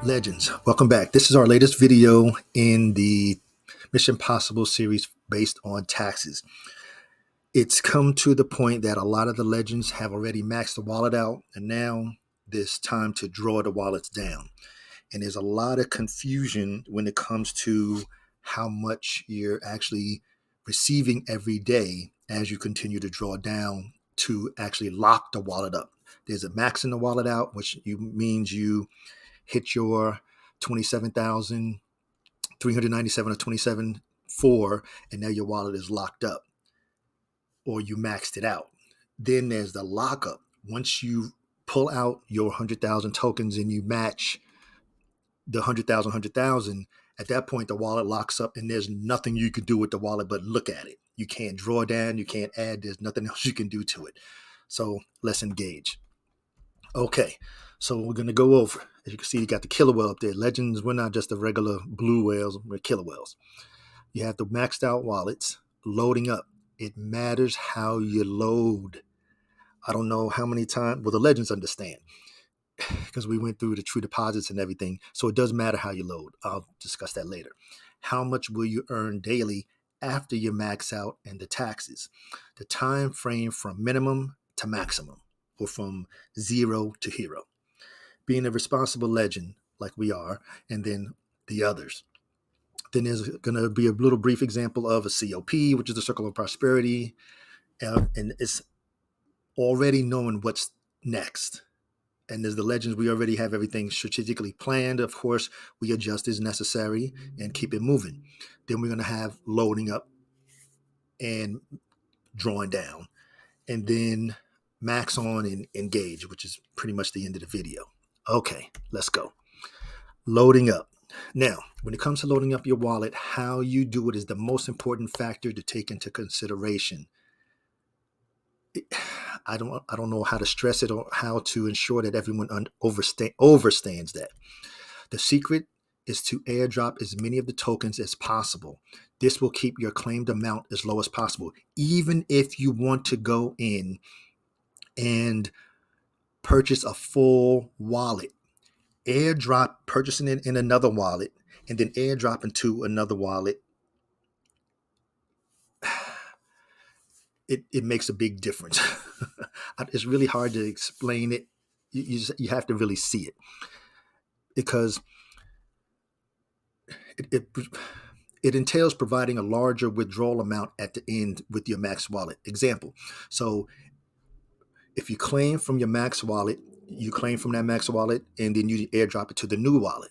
Legends, welcome back. This is our latest video in the Mission Possible series based on taxes. It's come to the point that a lot of the legends have already maxed the wallet out, and now there's time to draw the wallets down. And there's a lot of confusion when it comes to how much you're actually receiving every day as you continue to draw down to actually lock the wallet up. There's a maxing the wallet out, which means you hit your 27,397 or 27,400, and now your wallet is locked up, or you maxed it out. Then there's the lockup. Once you pull out your 100,000 tokens and you match the 100,000, at that point the wallet locks up, and there's nothing you can do with the wallet but look at it. You can't draw down, you can't add, there's nothing else you can do to it. So let's engage. Okay, so we're going to go over. As you can see, you got the killer whale up there. Legends, we're not just the regular blue whales, we're killer whales. You have the maxed out wallets loading up. It matters how you load. I don't know how many times, well, the legends understand because we went through the true deposits and everything. So it does matter how you load. I'll discuss that later. How much will you earn daily after you max out and the taxes? The time frame from minimum to maximum, or from zero to hero. Being a responsible legend like we are, and then the others. Then there's going to be a little brief example of a COP, which is the circle of prosperity, and it's already knowing what's next. And there's the legends, we already have everything strategically planned. Of course, we adjust as necessary and keep it moving. Then we're going to have loading up and drawing down, and then max on and engage, which is pretty much the end of the video. Okay, let's go. Loading up. Now, when it comes to loading up your wallet, how you do it is the most important factor to take into consideration. I don't know how to stress it or how to ensure that everyone overstands that. The secret is to airdrop as many of the tokens as possible. This will keep your claimed amount as low as possible. Even if you want to go in and purchase a full wallet, airdrop, purchasing it in another wallet, and then airdrop into another wallet, it makes a big difference. It's really hard to explain it. You have to really see it, because it entails providing a larger withdrawal amount at the end with your max wallet. Example, so if you claim from your max wallet, you claim from that max wallet, and then you airdrop it to the new wallet.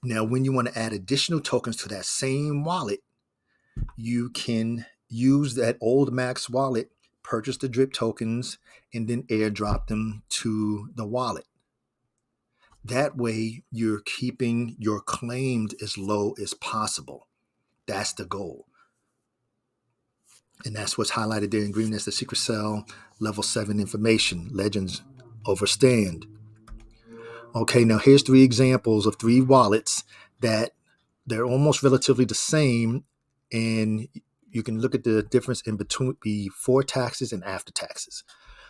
Now, when you want to add additional tokens to that same wallet, you can use that old max wallet, purchase the drip tokens, and then airdrop them to the wallet. That way, you're keeping your claimed as low as possible. That's the goal. And that's what's highlighted there in green. That's the secret cell, level 7 information. Legends overstand. Okay, now here's 3 examples of 3 wallets that they're almost relatively the same, and you can look at the difference in between before taxes and after taxes.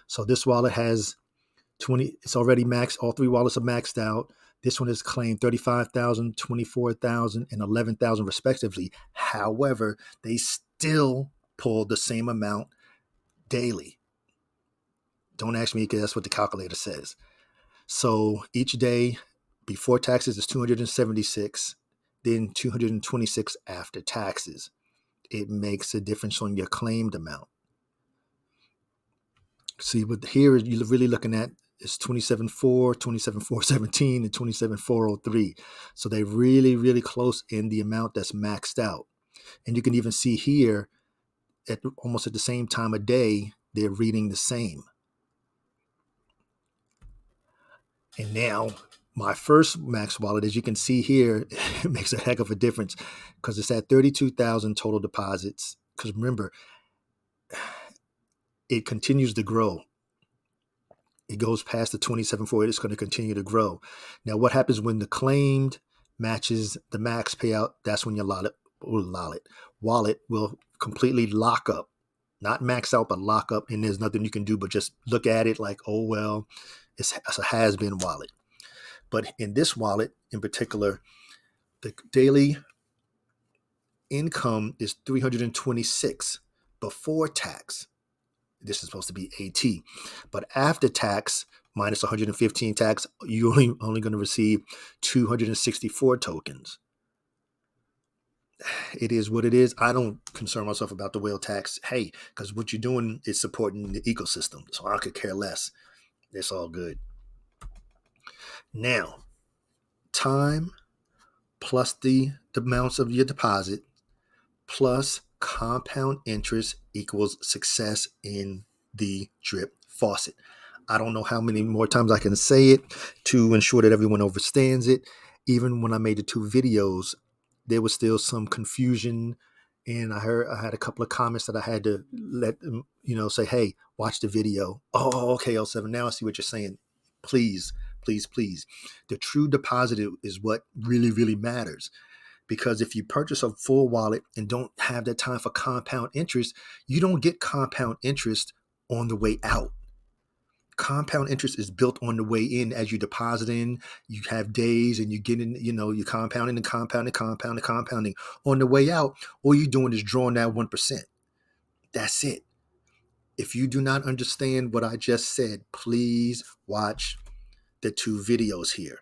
So this wallet has 20, it's already maxed. All 3 wallets are maxed out. This one is claimed 35,000, 24,000, and 11,000 respectively. However, they still pull the same amount daily. Don't ask me, because that's what the calculator says. So each day before taxes is 276, then 226 after taxes. It makes a difference on your claimed amount. See, what here you're really looking at is 27.4, 27.417, and 27.403. So they're really, really close in the amount that's maxed out. And you can even see here, almost at the same time of day, they're reading the same. And now my first max wallet, as you can see here, it makes a heck of a difference, because it's at 32,000 total deposits. Because remember, it continues to grow. It goes past the 27.4. It's going to continue to grow. Now, what happens when the claimed matches the max payout? That's when your wallet will completely lock up. Not max out, but lock up. And there's nothing you can do but just look at it like, oh, well, it's a has-been wallet. But in this wallet in particular, the daily income is 326 before tax. This is supposed to be AT. But after tax, minus 115 tax, you're only going to receive 264 tokens. It is what it is. I don't concern myself about the whale tax. Hey, because what you're doing is supporting the ecosystem. So I could care less. It's all good. Now, time plus the amounts of your deposit plus compound interest equals success in the drip faucet. I don't know how many more times I can say it to ensure that everyone understands it. Even when I made the 2 videos, there was still some confusion, and I had a couple of comments that I had to let them, say, hey, watch the video. Oh, okay, L7, now I see what you're saying. Please, please, please. The true deposit is what really, really matters. Because if you purchase a full wallet and don't have that time for compound interest, you don't get compound interest on the way out. Compound interest is built on the way in. As you deposit in, you have days and you get in, you're compounding and compounding. On the way out, all you're doing is drawing that 1%. That's it. If you do not understand what I just said, please watch the 2 videos here,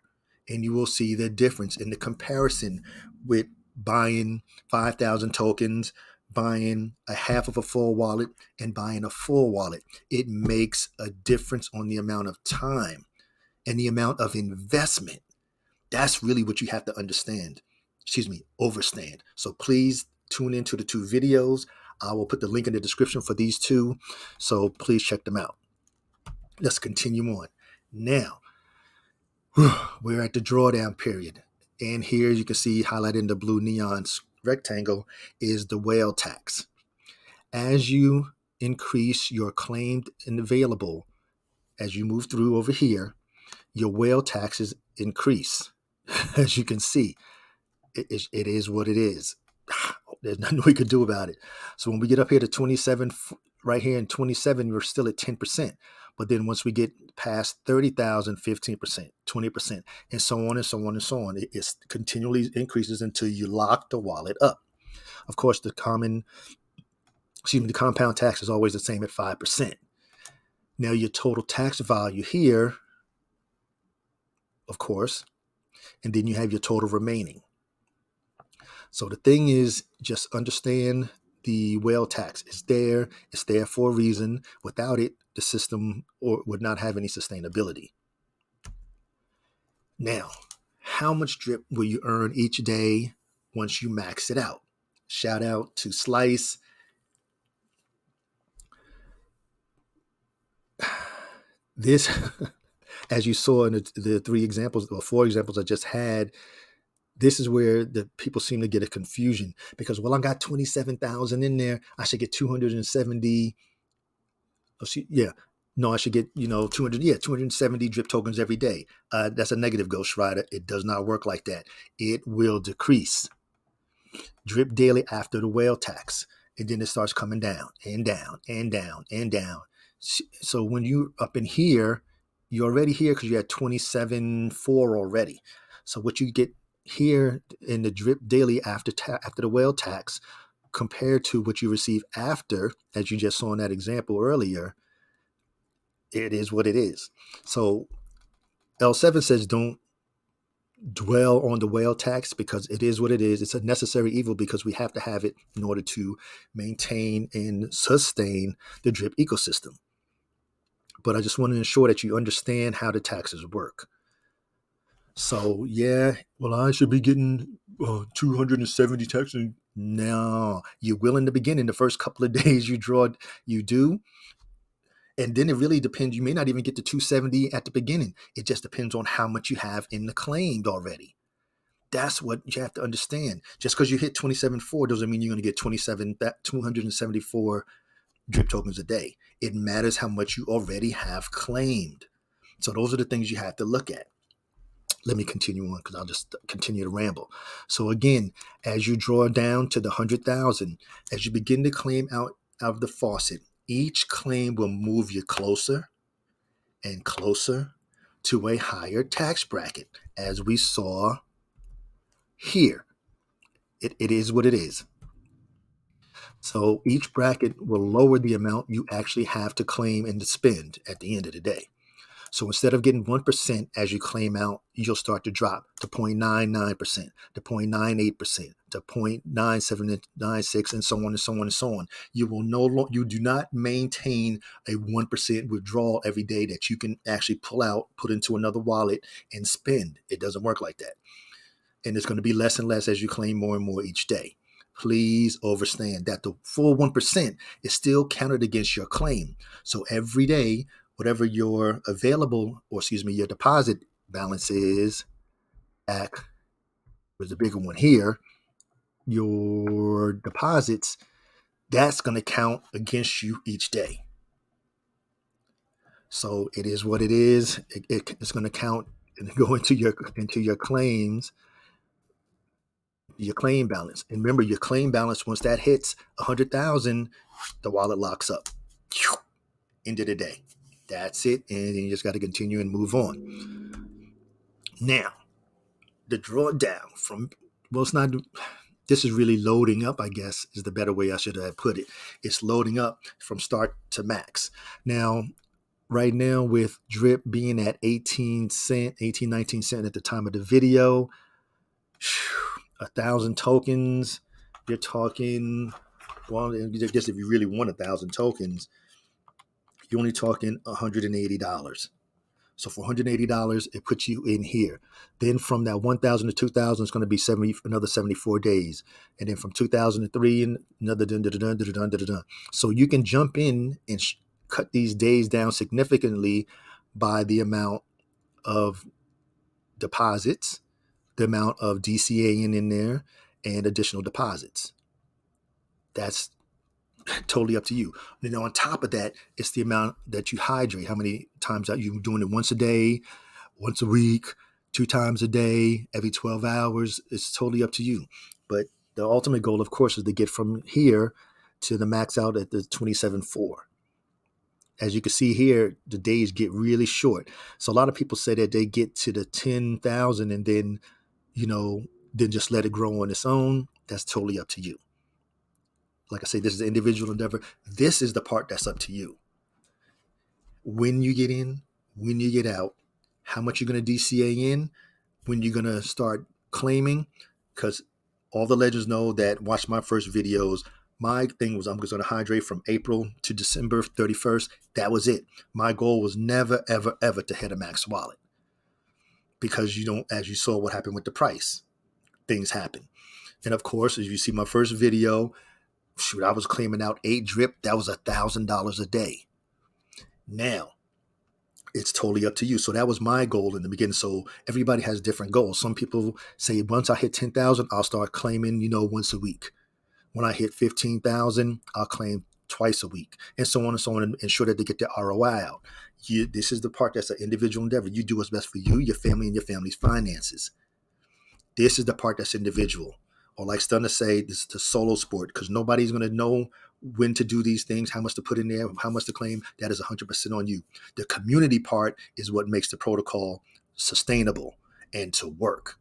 and you will see the difference in the comparison with buying 5,000 tokens, buying a half of a full wallet, and buying a full wallet. It makes a difference on the amount of time and the amount of investment. That's really what you have to understand. Overstand. So please tune into the 2 videos. I will put the link in the description for these 2. So please check them out. Let's continue on. Now, we're at the drawdown period. And here you can see highlighted in the blue neon rectangle is the whale tax. As you increase your claimed and available, as you move through over here, your whale taxes increase. As you can see, it is what it is. There's nothing we could do about it. So when we get up here to 27, right here in 27, we're still at 10%. But then once we get past 30,000, 15%, 20%, and so on and so on and so on, it continually increases until you lock the wallet up. Of course, the compound tax is always the same at 5%. Now your total tax value here, of course, and then you have your total remaining. So the thing is, just understand the whale tax is there. It's there for a reason. Without it, the system would not have any sustainability. Now, how much drip will you earn each day once you max it out? Shout out to Slice. This, as you saw in the 3 examples or 4 examples I just had, this is where the people seem to get a confusion because, well, I got 27,000 in there. I should get 270. I should get, 270 drip tokens every day. That's a negative, Ghost Rider. It does not work like that. It will decrease. Drip daily after the whale tax. And then it starts coming down and down and down and down. So when you're up in here, you're already here because you're at 27.4 already. So what you get here in the drip daily after the whale tax compared to what you receive after, as you just saw in that example earlier, it is what it is. So L7 says don't dwell on the whale tax because it is what it is. It's a necessary evil because we have to have it in order to maintain and sustain the drip ecosystem. But I just want to ensure that you understand how the taxes work. So, I should be getting 270 taxes. No, you will in the beginning. The first couple of days you do. And then it really depends. You may not even get to 270 at the beginning. It just depends on how much you have in the claimed already. That's what you have to understand. Just because you hit 27.4 doesn't mean you're going to get 274 drip tokens a day. It matters how much you already have claimed. So those are the things you have to look at. Let me continue on because I'll just continue to ramble. So again, as you draw down to the 100,000, as you begin to claim out of the faucet, each claim will move you closer and closer to a higher tax bracket, as we saw here. It is what it is. So each bracket will lower the amount you actually have to claim and to spend at the end of the day. So instead of getting 1% as you claim out, you'll start to drop to 0.99%, to 0.98%, to 0.9796, and so on and so on and so on. You will you do not maintain a 1% withdrawal every day that you can actually pull out, put into another wallet, and spend. It doesn't work like that. And it's going to be less and less as you claim more and more each day. Please understand that the full 1% is still counted against your claim. So every day, whatever your available, or excuse me, your deposit balance is, there's a bigger one here, your deposits, that's going to count against you each day. So it is what it is. It's going to count and go into your claims, your claim balance. And remember, your claim balance, once that hits 100,000, the wallet locks up. End of the day. That's it. And you just got to continue and move on. Now, the drawdown from, well, it's not, this is really loading up, I guess, is the better way I should have put it. It's loading up from start to max. Now, right now, with drip being at 18, 19 cents at the time of the video, 1,000 tokens, you're talking, well, just if you really want 1,000 tokens, you're only talking $180. So for $180, it puts you in here. Then from that 1,000 to 2,000, it's going to be another 74 days. And then from 2003, another dun. So you can jump in and cut these days down significantly by the amount of deposits, the amount of DCAing in there, and additional deposits. That's totally up to you. And on top of that, it's the amount that you hydrate. How many times are you doing it? Once a day, once a week, 2 times a day, every 12 hours? It's totally up to you. But the ultimate goal, of course, is to get from here to the max out at the 27.4. As you can see here, the days get really short. So a lot of people say that they get to the 10,000 and then, then just let it grow on its own. That's totally up to you. Like I say, this is an individual endeavor. This is the part that's up to you. When you get in, when you get out, how much you're going to DCA in, when you're going to start claiming, because all the legends know that watch my first videos. My thing was I'm going to hydrate from April to December 31st. That was it. My goal was never, ever, ever to hit a max wallet, because as you saw what happened with the price, things happen. And of course, as you see my first video, I was claiming out 8 drip. That was $1,000 a day. Now, it's totally up to you. So that was my goal in the beginning. So everybody has different goals. Some people say, once I hit 10,000, I'll start claiming, once a week. When I hit 15,000, I'll claim twice a week, and so on and so on, and ensure that they get their ROI out. This is the part that's an individual endeavor. You do what's best for you, your family, and your family's finances. This is the part that's individual. Or like Stunner say, this is the solo sport, because nobody's going to know when to do these things, how much to put in there, how much to claim. That is 100% on you. The community part is what makes the protocol sustainable and to work.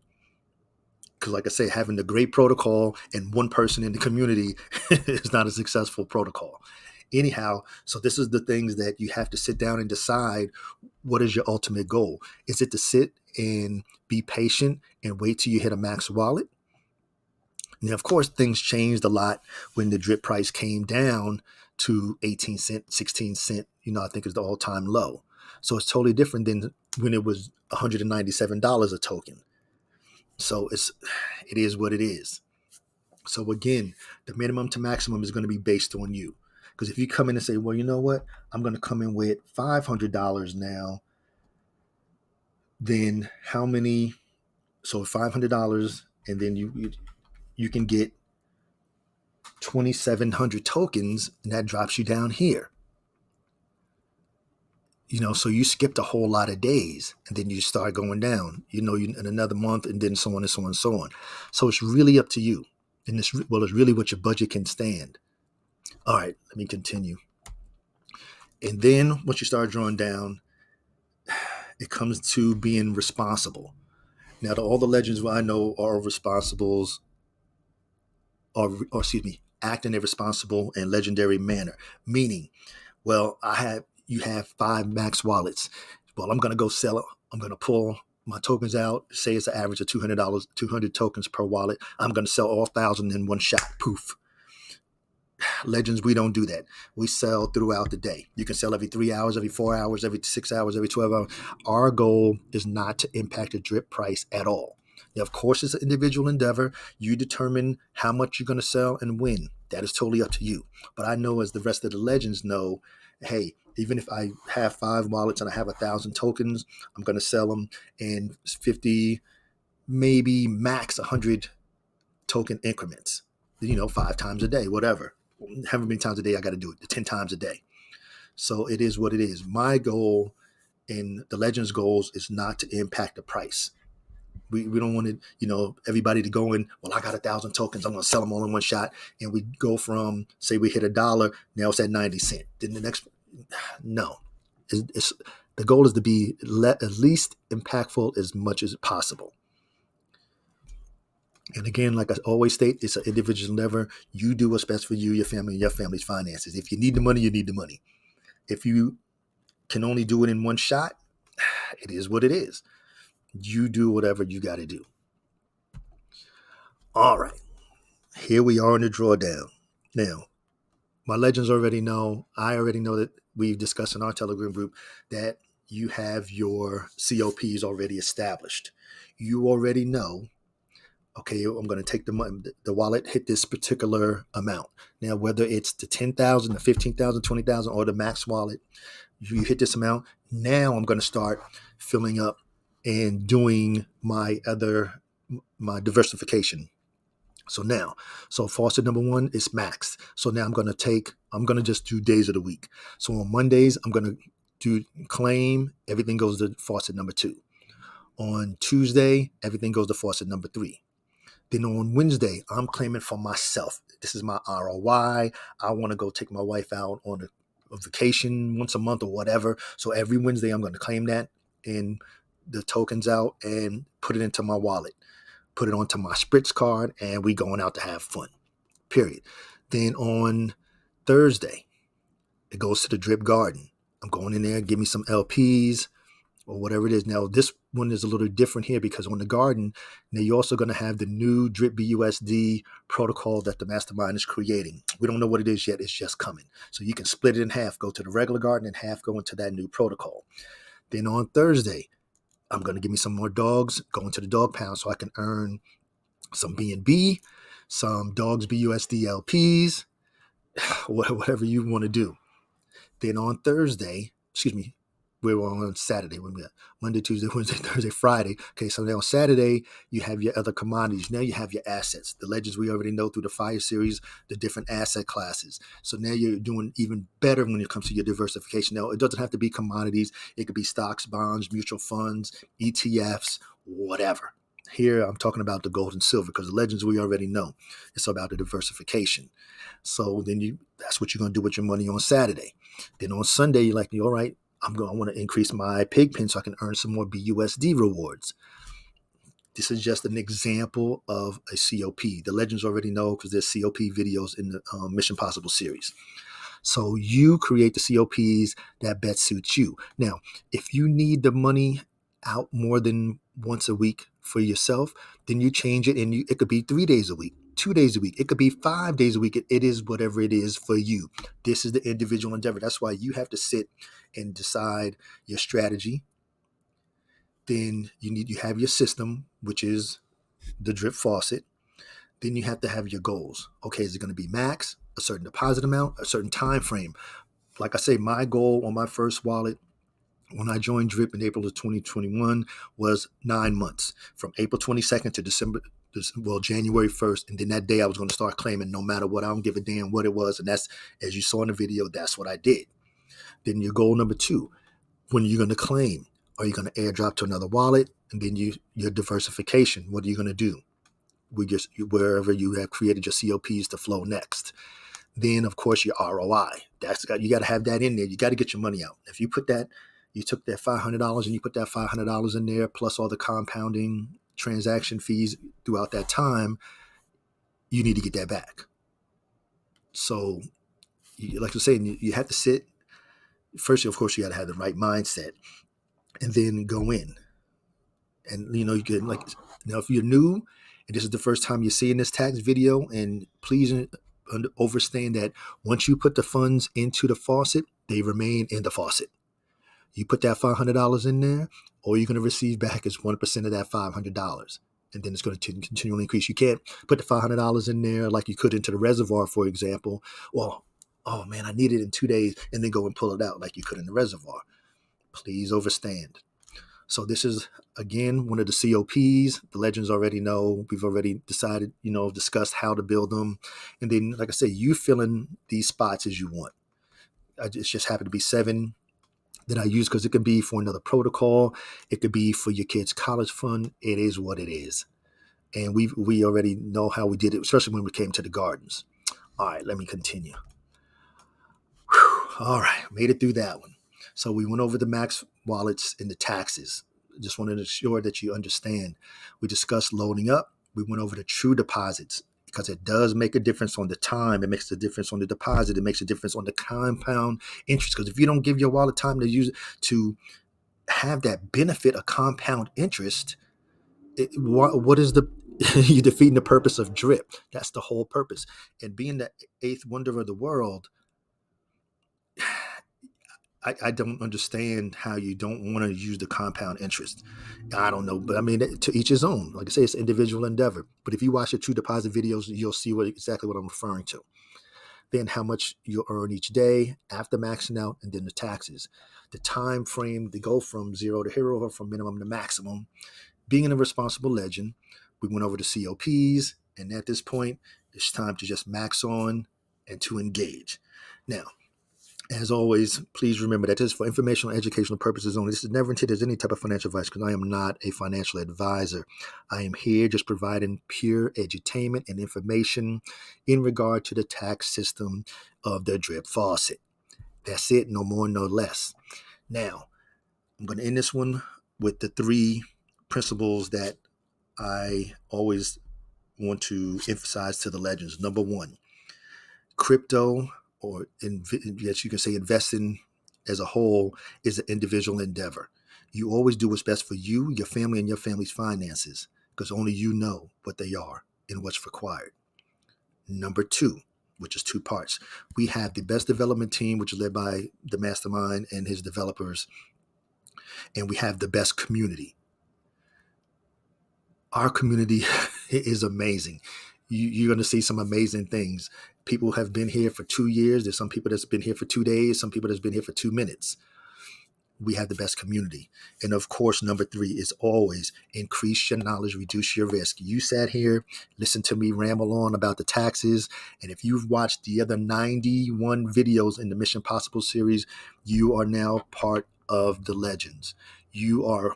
Because like I say, having the great protocol and one person in the community is not a successful protocol. Anyhow, so this is the things that you have to sit down and decide. What is your ultimate goal? Is it to sit and be patient and wait till you hit a max wallet? Now, of course, things changed a lot when the drip price came down to 18 cents, 16 cents, I think is the all-time low. So it's totally different than when it was $197 a token. So it is what it is. So again, the minimum to maximum is going to be based on you. Because if you come in and say, well, you know what, I'm going to come in with $500 now, then how many? So $500, and then you can get 2,700 tokens, and that drops you down here. So you skipped a whole lot of days, and then you start going down, in another month, and then so on and so on and so on. So it's really up to you. And it's really what your budget can stand. All right, let me continue. And then once you start drawing down, It comes to being responsible. Now, all the legends I know are responsibles, or excuse me, act in a responsible and legendary manner. Meaning, well, you have 5 max wallets. Well, I'm going to go sell it. I'm going to pull my tokens out. Say it's an average of $200, 200 tokens per wallet. I'm going to sell all 1,000 in one shot. Poof. Legends, we don't do that. We sell throughout the day. You can sell every 3 hours, every 4 hours, every 6 hours, every 12 hours. Our goal is not to impact the drip price at all. Now, of course, it's an individual endeavor. You determine how much you're going to sell and when. That is totally up to you. But I know, as the rest of the legends know, hey, even if I have 5 wallets and I have 1,000 tokens, I'm going to sell them in 50, maybe max 100 token increments. 5 times a day, whatever. However many times a day I got to do it, 10 times a day. So it is what it is. My goal and the Legends goals is not to impact the price. We don't want everybody to go in, well, I got 1,000 tokens, I'm going to sell them all in one shot. And we go from, say we hit $1, now it's at 90 cents. Then the next, no. The goal is to be at least impactful as much as possible. And again, like I always state, it's an individual endeavor. You do what's best for you, your family, and your family's finances. If you need the money, you need the money. If you can only do it in one shot, it is what it is. You do whatever you got to do. All right. Here we are in the drawdown. Now, my legends already know, I already know that we've discussed in our Telegram group that you have your COPs already established. You already know, okay, I'm going to take the wallet, hit this particular amount. Now, whether it's the 10,000, the 15,000, 20,000, or the max wallet, you hit this amount. Now I'm going to start filling up and doing my diversification. So faucet number 1 is maxed. So now I'm going to just do days of the week. So on Mondays, I'm going to do claim, everything goes to faucet number 2. On Tuesday, everything goes to faucet number 3. Then on Wednesday, I'm claiming for myself. This is my ROI. I want to go take my wife out on a vacation once a month or whatever. So every Wednesday, I'm going to claim that and the tokens out and put it into my wallet. Put it onto my Spritz card, and we going out to have fun, period. Then on Thursday, it goes to the Drip Garden. I'm going in there, give me some LPs or whatever it is. Now, this one is a little different here because on the Garden, now you're also going to have the new Drip BUSD protocol that the mastermind is creating. We don't know what it is yet. It's just coming. So you can split it in half, go to the regular Garden and half go into that new protocol. Then on Thursday, I'm going to give me some more dogs, go into the dog pound so I can earn some BNB, some dogs BUSD LPs, whatever you want to do. Then on we're on Saturday. When we got Monday, Tuesday, Wednesday, Thursday, Friday. Okay, so now on Saturday, you have your other commodities. Now you have your assets. The legends we already know through the Fire series, the different asset classes. So now you're doing even better when it comes to your diversification. Now, it doesn't have to be commodities. It could be stocks, bonds, mutual funds, ETFs, whatever. Here, I'm talking about the gold and silver because the legends we already know. It's about the diversification. So then that's what you're going to do with your money on Saturday. Then on Sunday, you're like, all right, I want to increase my pig pen so I can earn some more BUSD rewards. This is just an example of a COP. The legends already know because there's COP videos in the Mission Possible series. So you create the COPs that best suits you. Now, if you need the money out more than once a week for yourself, then you change it and it could be 3 days a week, 2 days a week. It could be 5 days a week. It is whatever it is for you. This is the individual endeavor. That's why you have to sit and decide your strategy. Then you have your system, which is the drip faucet. Then you have to have your goals. Okay, is it going to be max, a certain deposit amount, a certain time frame? Like I say, my goal on my first wallet when I joined Drip in April of 2021 was 9 months, from April 22nd to January 1st. And then that day I was going to start claiming no matter what. I don't give a damn what it was. And that's, as you saw in the video, that's what I did. Then your goal number 2, when are you going to claim? Are you going to airdrop to another wallet? And then your diversification. What are you going to do? Wherever you have created your COPs to flow next. Then, of course, your ROI. You got to have that in there. You got to get your money out. If you put that, you took that $500 and you put that $500 in there, plus all the compounding transaction fees throughout that time, you need to get that back. So, like you're saying, you have to sit. First, of course, you got to have the right mindset, and then go in. And you can if you're new and this is the first time you're seeing this tax video, and please understand that once you put the funds into the faucet, they remain in the faucet. You put that $500 in there, all you're going to receive back is 1% of that $500. And then it's going to continually increase. You can't put the $500 in there like you could into the reservoir, for example. Well, oh man, I need it in 2 days, and then go and pull it out like you could in the reservoir. Please understand. So this is, again, one of the COPs. The legends already know. We've already decided, discussed how to build them. And then, like I said, you fill in these spots as you want. It just happened to be 7 that I use because it could be for another protocol. It could be for your kid's college fund. It is what it is. And we already know how we did it, especially when we came to the gardens. All right, let me continue. Whew. All right, made it through that one. So we went over the max wallets and the taxes. Just wanted to ensure that you understand. We discussed loading up. We went over the true deposits because it does make a difference on the time. It makes a difference on the deposit. It makes a difference on the compound interest. Because if you don't give your wallet time to use it to have that benefit of compound interest, what is you're defeating the purpose of drip. That's the whole purpose. And being the 8th wonder of the world, I don't understand how you don't want to use the compound interest. I don't know, but I mean, to each his own. Like I say, it's an individual endeavor. But if you watch the true deposit videos, you'll see exactly what I'm referring to. Then how much you'll earn each day after maxing out, and then the taxes. The time frame to go from 0 to hero, or from minimum to maximum. Being a responsible legend, we went over the COPs, and at this point, it's time to just max on and to engage. Now, as always, please remember that this is for informational and educational purposes only. This is never intended as any type of financial advice because I am not a financial advisor. I am here just providing pure edutainment and information in regard to the tax system of the drip faucet. That's it, no more, no less. Now, I'm going to end this one with the 3 principles that I always want to emphasize to the legends. Number 1, crypto, or yes, you can say investing as a whole, is an individual endeavor. You always do what's best for you, your family, and your family's finances, because only you know what they are and what's required. Number 2, which is 2 parts. We have the best development team, which is led by the mastermind and his developers, and we have the best community. Our community is amazing. You're going to see some amazing things. People have been here for 2 years. There's some people that's been here for 2 days. Some people that's been here for 2 minutes. We have the best community. And of course, number 3 is always increase your knowledge, reduce your risk. You sat here, listen to me ramble on about the taxes. And if you've watched the other 91 videos in the Mission Possible series, you are now part of the legends. You are,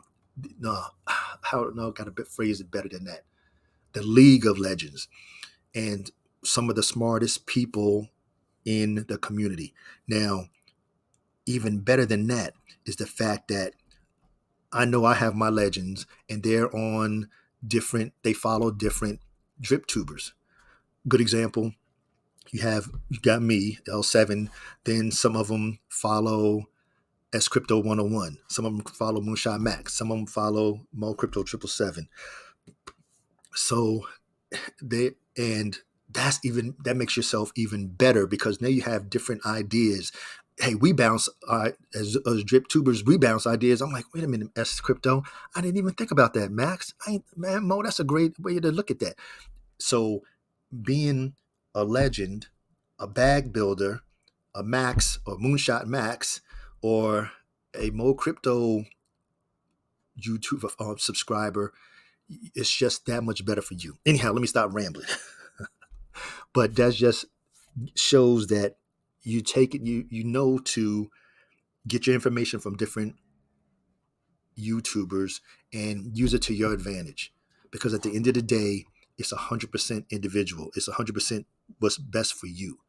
got to phrase it better than that. The League of Legends, and some of the smartest people in the community. Now, even better than that is the fact that I know I have my legends, and they're on they follow different drip tubers. Good example, you got me, L7, then some of them follow S Crypto 101. Some of them follow Moonshot Max. Some of them follow Mo Crypto 777. So that makes yourself even better, because now you have different ideas. Hey, we bounce as drip tubers, we bounce ideas. I'm like, wait a minute, S Crypto, I didn't even think about that, Max. Man, Mo, that's a great way to look at that. So being a legend, a bag builder, a Max or Moonshot Max, or a Mo Crypto YouTube subscriber, it's just that much better for you. Anyhow, let me stop rambling. But that just shows that you take it, you know, to get your information from different YouTubers and use it to your advantage. Because at the end of the day, it's 100% individual. It's 100% what's best for you.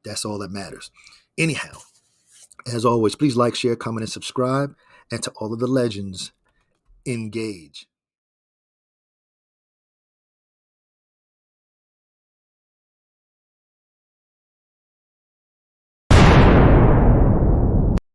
That's all that matters. Anyhow, As always, please like, share, comment, and subscribe. And to all of the legends, engage.